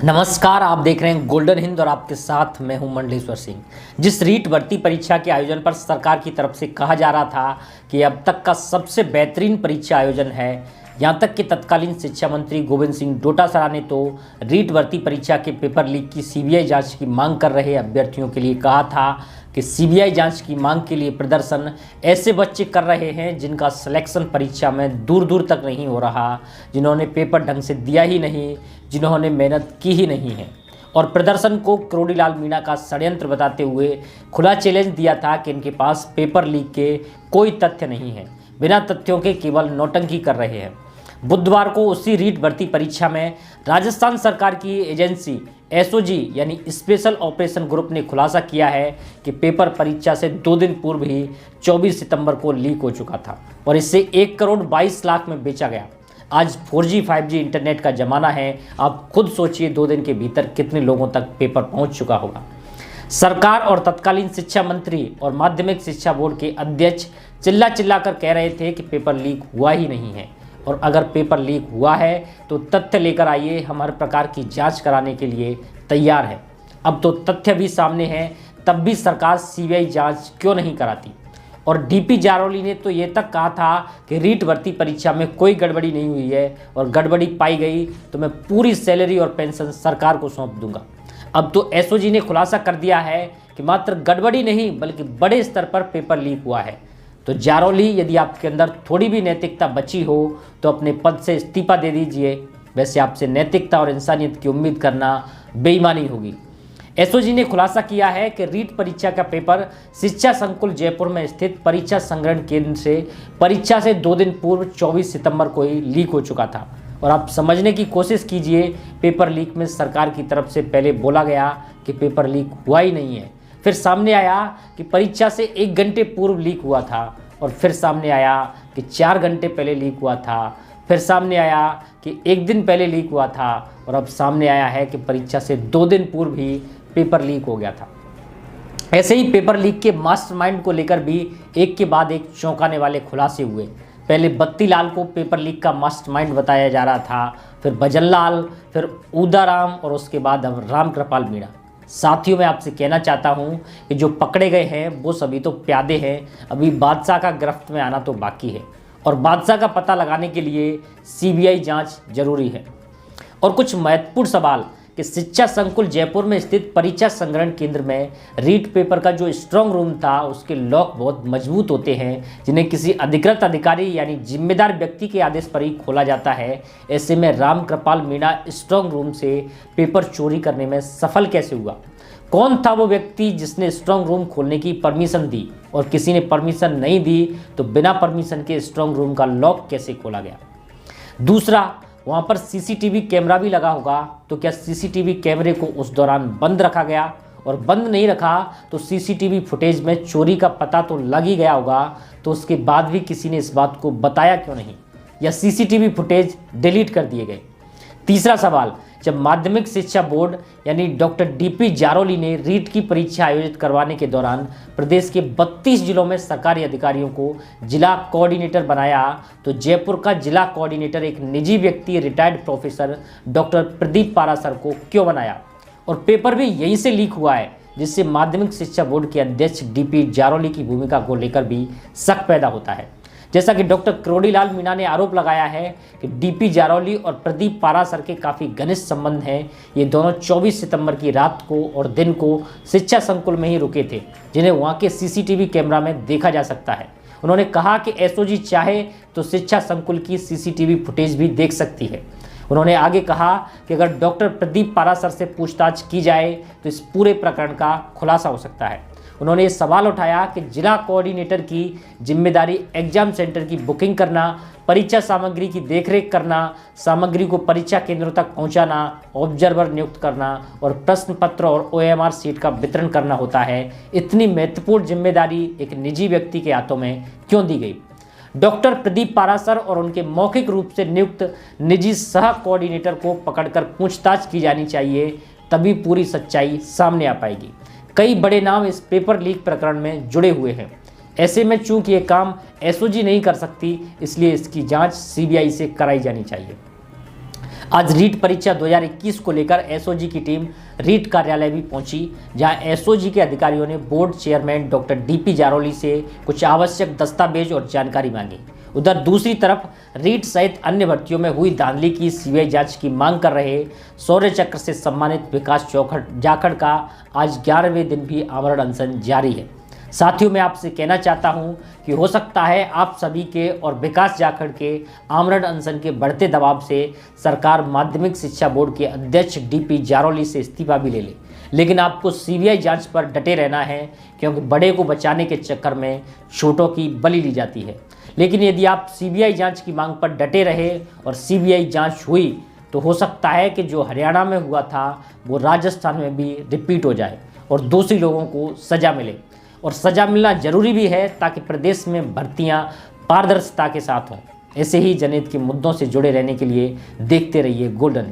नमस्कार, आप देख रहे हैं गोल्डन हिंद और आपके साथ मैं हूं मंडलेश्वर सिंह। जिस रीट भर्ती परीक्षा के आयोजन पर सरकार की तरफ से कहा जा रहा था कि अब तक का सबसे बेहतरीन परीक्षा आयोजन है, यहां तक कि तत्कालीन शिक्षा मंत्री गोविंद सिंह डोटासरा ने तो रीट भर्ती परीक्षा के पेपर लीक की सीबीआई जांच की मांग कर रहे अभ्यर्थियों के लिए कहा था कि सीबीआई जांच की मांग के लिए प्रदर्शन ऐसे बच्चे कर रहे हैं जिनका सिलेक्शन परीक्षा में दूर दूर तक नहीं हो रहा, जिन्होंने पेपर ढंग से दिया ही नहीं, जिन्होंने मेहनत की ही नहीं है। और प्रदर्शन को करोड़ीलाल मीणा का षड्यंत्र बताते हुए खुला चैलेंज दिया था कि इनके पास पेपर लीक के कोई तथ्य नहीं है, बिना तथ्यों के केवल नौटंकी कर रहे हैं। बुधवार को उसी रीट भर्ती परीक्षा में राजस्थान सरकार की एजेंसी एसओजी यानी स्पेशल ऑपरेशन ग्रुप ने खुलासा किया है कि पेपर परीक्षा से 2 दिन पूर्व ही 24 सितंबर को लीक हो चुका था और इसे 1 करोड़ 22 लाख में बेचा गया। आज 4G 5G इंटरनेट का ज़माना है, आप खुद सोचिए 2 दिन के भीतर कितने लोगों तक पेपर पहुंच चुका होगा। सरकार और तत्कालीन शिक्षा मंत्री और माध्यमिक शिक्षा बोर्ड के अध्यक्ष चिल्ला चिल्ला कर कह रहे थे कि पेपर लीक हुआ ही नहीं है, और अगर पेपर लीक हुआ है तो तथ्य लेकर आइए, हम हर प्रकार की जांच कराने के लिए तैयार है। अब तो तथ्य भी सामने हैं, तब भी सरकार सीबीआई जांच क्यों नहीं कराती। और डीपी जारौली ने तो ये तक कहा था कि रीट भर्ती परीक्षा में कोई गड़बड़ी नहीं हुई है, और गड़बड़ी पाई गई तो मैं पूरी सैलरी और पेंशन सरकार को सौंप दूंगा। अब तो एसओजी ने खुलासा कर दिया है कि मात्र गड़बड़ी नहीं बल्कि बड़े स्तर पर पेपर लीक हुआ है। तो जारौली, यदि आपके अंदर थोड़ी भी नैतिकता बची हो तो अपने पद से इस्तीफा दे दीजिए, वैसे आपसे नैतिकता और इंसानियत की उम्मीद करना बेईमानी होगी। एसओजी ने खुलासा किया है कि रीट परीक्षा का पेपर शिक्षा संकुल जयपुर में स्थित परीक्षा संग्रहण केंद्र से परीक्षा से 2 दिन पूर्व 24 सितंबर को ही लीक हो चुका था। और आप समझने की कोशिश कीजिए, पेपर लीक में सरकार की तरफ से पहले बोला गया कि पेपर लीक हुआ ही नहीं है, फिर सामने आया कि परीक्षा से 1 घंटे पूर्व लीक हुआ था, और फिर सामने आया कि 4 घंटे पहले लीक हुआ था, फिर सामने आया कि 1 दिन पहले लीक हुआ था, और अब सामने आया है कि परीक्षा से 2 दिन पूर्व ही पेपर लीक हो गया था। ऐसे ही पेपर लीक के मास्टरमाइंड को लेकर भी एक के बाद एक चौंकाने वाले खुलासे हुए। पहले बत्तीलाल को पेपर लीक का मास्टरमाइंड बताया जा रहा था, फिर भजनलाल, फिर उदाराम, और उसके बाद अब रामकृपाल मीणा। साथियों, मैं आपसे कहना चाहता हूं कि जो पकड़े गए हैं वो सभी तो प्यादे हैं, अभी बादशाह का गिरफ्त में आना तो बाकी है, और बादशाह का पता लगाने के लिए सीबीआई जांच जरूरी है। और कुछ महत्वपूर्ण सवाल कि शिक्षा संकुल जयपुर में स्थित परीक्षा संग्रहण केंद्र में रीट पेपर का जो स्ट्रांग रूम था उसके लॉक बहुत मजबूत होते हैं, जिन्हें किसी अधिकृत अधिकारी यानी जिम्मेदार व्यक्ति के आदेश पर ही खोला जाता है। ऐसे में रामकृपाल मीणा स्ट्रांग रूम से पेपर चोरी करने में सफल कैसे हुआ? कौन था वो व्यक्ति जिसने स्ट्रांग रूम खोलने की परमिशन दी, और किसी ने परमिशन नहीं दी तो बिना परमिशन के स्ट्रांग रूम का लॉक कैसे खोला गया? दूसरा, वहाँ पर सीसीटीवी कैमरा भी लगा होगा, तो क्या सीसीटीवी कैमरे को उस दौरान बंद रखा गया? और बंद नहीं रखा तो सीसीटीवी फुटेज में चोरी का पता तो लग ही गया होगा, तो उसके बाद भी किसी ने इस बात को बताया क्यों नहीं, या सीसीटीवी फुटेज डिलीट कर दिए गए? तीसरा सवाल, जब माध्यमिक शिक्षा बोर्ड यानी डॉक्टर डीपी जारौली ने रीट की परीक्षा आयोजित करवाने के दौरान प्रदेश के 32 जिलों में सरकारी अधिकारियों को जिला कोऑर्डिनेटर बनाया, तो जयपुर का जिला कोऑर्डिनेटर एक निजी व्यक्ति retired professor doctor Pradeep Parashar को क्यों बनाया? और पेपर भी यहीं से लीक हुआ है, जिससे माध्यमिक शिक्षा बोर्ड के अध्यक्ष डीपी जारौली की भूमिका को लेकर भी शक पैदा होता है। जैसा कि डॉक्टर करोड़ीलाल मीणा ने आरोप लगाया है कि डीपी जारौली और प्रदीप पारासर के काफ़ी घनिष्ठ संबंध हैं। ये दोनों 24 सितंबर की रात को और दिन को शिक्षा संकुल में ही रुके थे, जिन्हें वहाँ के सीसीटीवी कैमरा में देखा जा सकता है। उन्होंने कहा कि एसओजी चाहे तो शिक्षा संकुल की सीसीटीवी फुटेज भी देख सकती है। उन्होंने आगे कहा कि अगर डॉक्टर प्रदीप पारासर से पूछताछ की जाए तो इस पूरे प्रकरण का खुलासा हो सकता है। उन्होंने ये सवाल उठाया कि जिला कोऑर्डिनेटर की जिम्मेदारी एग्जाम सेंटर की बुकिंग करना, परीक्षा सामग्री की देखरेख करना, सामग्री को परीक्षा केंद्रों तक पहुंचाना, ऑब्जर्वर नियुक्त करना और प्रश्न पत्र और ओएमआर सीट का वितरण करना होता है। इतनी महत्वपूर्ण जिम्मेदारी एक निजी व्यक्ति के हाथों में क्यों दी गई? डॉक्टर प्रदीप पारासर और उनके मौखिक रूप से नियुक्त निजी सह कोऑर्डिनेटर को पकड़कर पूछताछ की जानी चाहिए, तभी पूरी सच्चाई सामने आ पाएगी। कई बड़े नाम इस पेपर लीक प्रकरण में जुड़े हुए हैं। ऐसे में चूंकि ये काम एसओजी नहीं कर सकती, इसलिए इसकी जांच सीबीआई से कराई जानी चाहिए। आज रीट परीक्षा 2021 को लेकर एसओजी की टीम रीट कार्यालय भी पहुंची, जहां एसओजी के अधिकारियों ने board chairman doctor DP Jaroli से कुछ आवश्यक दस्तावेज और जानकारी मांगी। उधर दूसरी तरफ रीट सहित अन्य भर्तियों में हुई धांधली की सीबीआई जांच की मांग कर रहे शौर्य चक्र से सम्मानित विकास जाखड़ का आज 11वें दिन भी आमरण अनशन जारी है। साथियों, मैं आपसे कहना चाहता हूं कि हो सकता है आप सभी के और विकास जाखड़ के आमरण अनशन के बढ़ते दबाव से सरकार माध्यमिक शिक्षा बोर्ड के अध्यक्ष डीपी जारोली से इस्तीफा भी ले ले, लेकिन आपको सीबीआई जांच पर डटे रहना है, क्योंकि बड़े को बचाने के चक्कर में छोटों की बलि ली जाती है। लेकिन यदि आप सीबीआई जांच की मांग पर डटे रहे और सीबीआई जांच हुई तो हो सकता है कि जो हरियाणा में हुआ था वो राजस्थान में भी रिपीट हो जाए और दोषी लोगों को सज़ा मिले। और सज़ा मिलना जरूरी भी है ताकि प्रदेश में भर्तियां पारदर्शिता के साथ हों। ऐसे ही जनहित के मुद्दों से जुड़े रहने के लिए देखते रहिए गोल्डन।